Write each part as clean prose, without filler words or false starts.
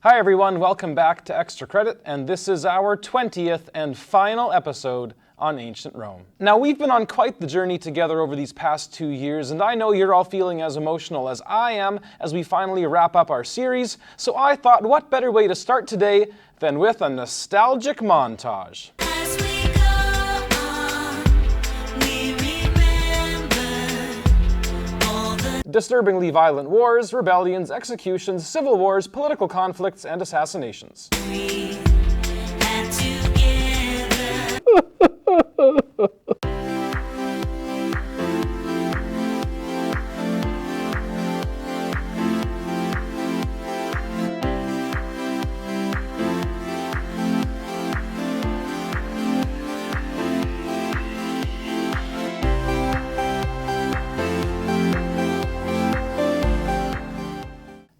Hi everyone, welcome back to Extra Credit, and this is our 20th and final episode on ancient Rome. Now, we've been on quite the journey together over these past 2 years, and I know you're all feeling as emotional as I am as we finally wrap up our series, so I thought what better way to start today than with a nostalgic montage. Disturbingly violent wars, rebellions, executions, civil wars, political conflicts, and assassinations.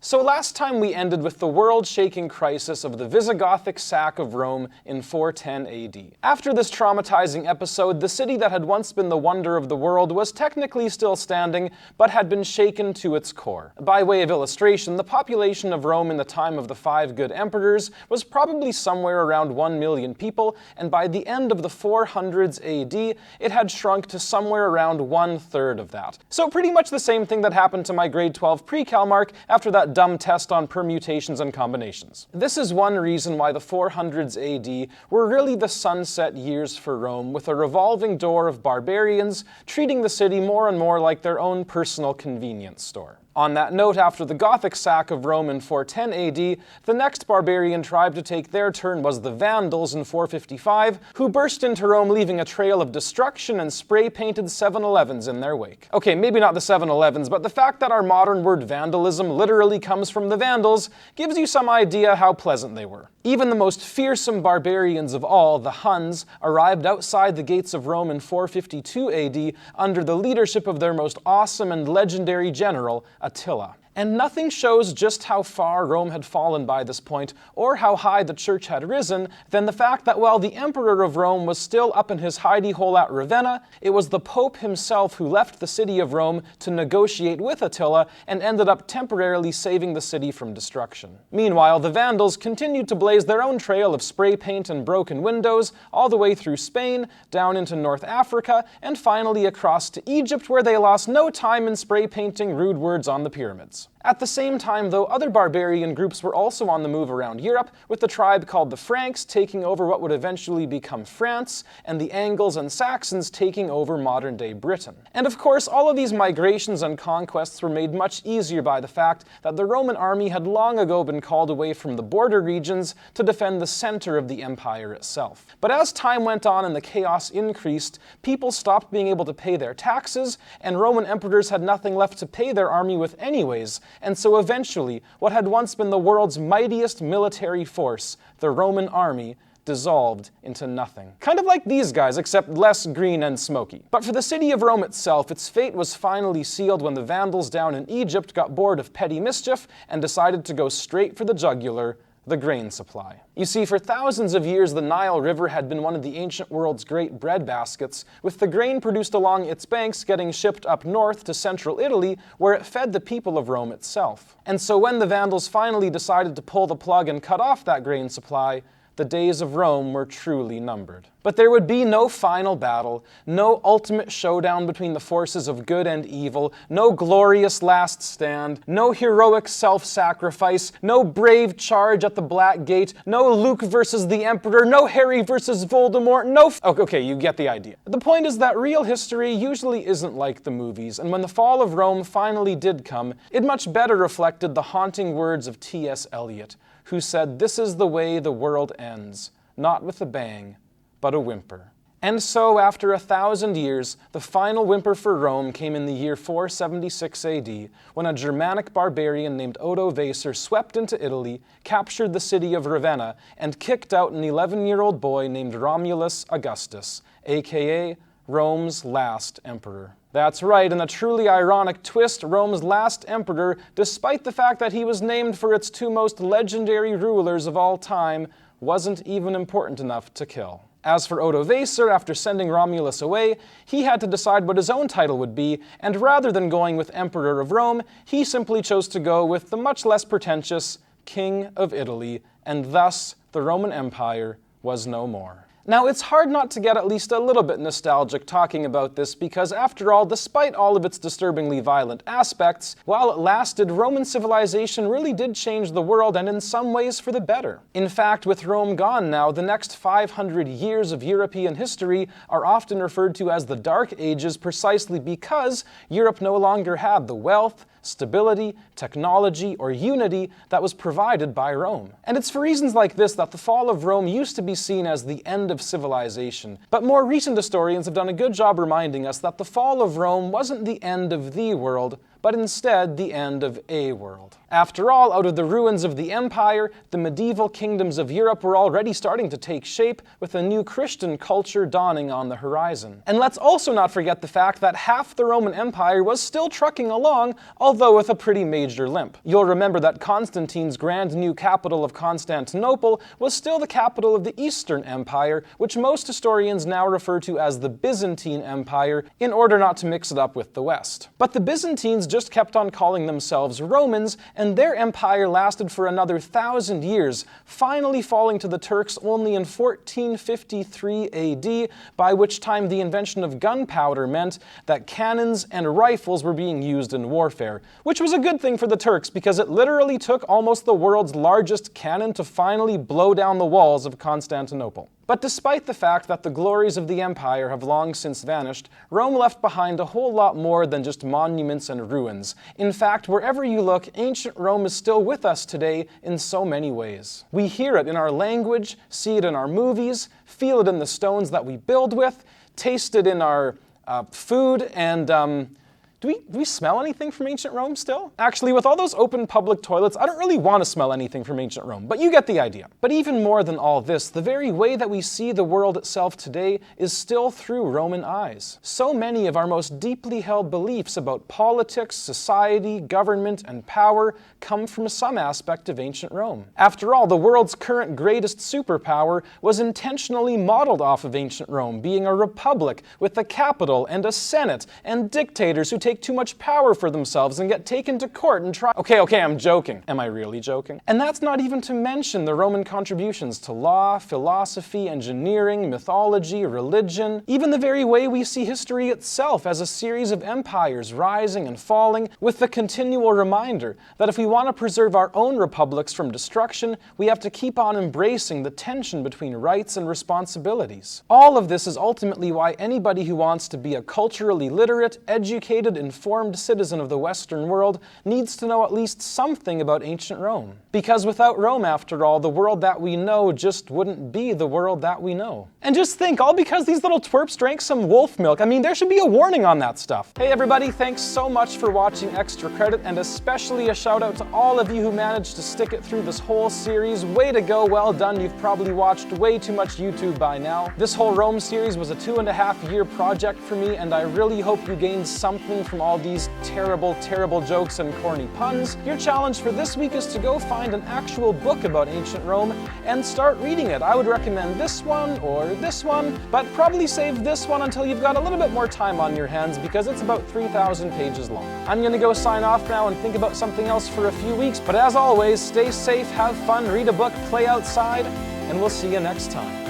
So last time we ended with the world-shaking crisis of the Visigothic sack of Rome in 410 AD. After this traumatizing episode, the city that had once been the wonder of the world was technically still standing, but had been shaken to its core. By way of illustration, the population of Rome in the time of the 5 good emperors was probably somewhere around 1 million people, and by the end of the 400s AD, it had shrunk to somewhere around 1/3 of that. So pretty much the same thing that happened to my grade 12 pre-cal mark after that dumb test on permutations and combinations. This is one reason why the 400s AD were really the sunset years for Rome, with a revolving door of barbarians treating the city more and more like their own personal convenience store. On that note, after the Gothic sack of Rome in 410 AD, the next barbarian tribe to take their turn was the Vandals in 455, who burst into Rome leaving a trail of destruction and spray-painted 7-Elevens in their wake. Okay, maybe not the 7-Elevens, but the fact that our modern word vandalism literally comes from the Vandals gives you some idea how pleasant they were. Even the most fearsome barbarians of all, the Huns, arrived outside the gates of Rome in 452 AD under the leadership of their most awesome and legendary general, Attila. And nothing shows just how far Rome had fallen by this point, or how high the church had risen, than the fact that while the emperor of Rome was still up in his hidey hole at Ravenna, it was the Pope himself who left the city of Rome to negotiate with Attila and ended up temporarily saving the city from destruction. Meanwhile, the Vandals continued to blaze their own trail of spray paint and broken windows all the way through Spain, down into North Africa, and finally across to Egypt, where they lost no time in spray painting rude words on the pyramids. At the same time, though, other barbarian groups were also on the move around Europe, with the tribe called the Franks taking over what would eventually become France, and the Angles and Saxons taking over modern-day Britain. And of course, all of these migrations and conquests were made much easier by the fact that the Roman army had long ago been called away from the border regions to defend the center of the empire itself. But as time went on and the chaos increased, people stopped being able to pay their taxes, and Roman emperors had nothing left to pay their army with anyways. And so eventually, what had once been the world's mightiest military force, the Roman army, dissolved into nothing. Kind of like these guys, except less green and smoky. But for the city of Rome itself, its fate was finally sealed when the Vandals down in Egypt got bored of petty mischief and decided to go straight for the jugular: the grain supply. You see, for thousands of years, the Nile River had been one of the ancient world's great breadbaskets, with the grain produced along its banks getting shipped up north to central Italy, where it fed the people of Rome itself. And so when the Vandals finally decided to pull the plug and cut off that grain supply, the days of Rome were truly numbered. But there would be no final battle, no ultimate showdown between the forces of good and evil, no glorious last stand, no heroic self-sacrifice, no brave charge at the Black Gate, no Luke versus the Emperor, no Harry versus Voldemort, Okay, you get the idea. The point is that real history usually isn't like the movies, and when the fall of Rome finally did come, it much better reflected the haunting words of T.S. Eliot, who said, "This is the way the world ends, not with a bang, but a whimper." And so, after 1,000 years, the final whimper for Rome came in the year 476 AD, when a Germanic barbarian named Odovacer swept into Italy, captured the city of Ravenna, and kicked out an 11-year-old boy named Romulus Augustus, aka Rome's last emperor. That's right, in a truly ironic twist, Rome's last emperor, despite the fact that he was named for its 2 most legendary rulers of all time, wasn't even important enough to kill. As for Odovacer, after sending Romulus away, he had to decide what his own title would be, and rather than going with Emperor of Rome, he simply chose to go with the much less pretentious King of Italy, and thus the Roman Empire was no more. Now, it's hard not to get at least a little bit nostalgic talking about this because, after all, despite all of its disturbingly violent aspects, while it lasted, Roman civilization really did change the world, and in some ways for the better. In fact, with Rome gone now, the next 500 years of European history are often referred to as the Dark Ages precisely because Europe no longer had the wealth, stability, technology, or unity that was provided by Rome. And it's for reasons like this that the fall of Rome used to be seen as the end of civilization. But more recent historians have done a good job reminding us that the fall of Rome wasn't the end of the world, but instead the end of a world. After all, out of the ruins of the empire, the medieval kingdoms of Europe were already starting to take shape, with a new Christian culture dawning on the horizon. And let's also not forget the fact that half the Roman Empire was still trucking along, although with a pretty major limp. You'll remember that Constantine's grand new capital of Constantinople was still the capital of the Eastern Empire, which most historians now refer to as the Byzantine Empire, in order not to mix it up with the West. But the Byzantines just kept on calling themselves Romans, and their empire lasted for another 1,000 years, finally falling to the Turks only in 1453 AD, by which time the invention of gunpowder meant that cannons and rifles were being used in warfare, which was a good thing for the Turks because it literally took almost the world's largest cannon to finally blow down the walls of Constantinople. But despite the fact that the glories of the empire have long since vanished, Rome left behind a whole lot more than just monuments and ruins. In fact, wherever you look, ancient Rome is still with us today in so many ways. We hear it in our language, see it in our movies, feel it in the stones that we build with, taste it in our food, and do we smell anything from ancient Rome still? Actually, with all those open public toilets, I don't really want to smell anything from ancient Rome, but you get the idea. But even more than all this, the very way that we see the world itself today is still through Roman eyes. So many of our most deeply held beliefs about politics, society, government, and power come from some aspect of ancient Rome. After all, the world's current greatest superpower was intentionally modeled off of ancient Rome, being a republic with a capital and a senate and dictators who take too much power for themselves and get taken to court and try— Okay, I'm joking. Am I really joking? And that's not even to mention the Roman contributions to law, philosophy, engineering, mythology, religion, even the very way we see history itself as a series of empires rising and falling, with the continual reminder that if we want to preserve our own republics from destruction, we have to keep on embracing the tension between rights and responsibilities. All of this is ultimately why anybody who wants to be a culturally literate, educated, informed citizen of the Western world needs to know at least something about ancient Rome. Because without Rome, after all, the world that we know just wouldn't be the world that we know. And just think, all because these little twerps drank some wolf milk. I mean, there should be a warning on that stuff. Hey everybody, thanks so much for watching Extra Credit, and especially a shout out to all of you who managed to stick it through this whole series. Way to go, well done. You've probably watched way too much YouTube by now. This whole Rome series was a 2.5-year project for me, and I really hope you gained something from all these terrible jokes and corny puns. Your challenge for this week is to go find an actual book about ancient Rome and start reading it. I would recommend this one or this one, but probably save this one until you've got a little bit more time on your hands because it's about 3,000 pages long. I'm gonna go sign off now and think about something else for a few weeks, but as always, stay safe, have fun, read a book, play outside, and we'll see you next time.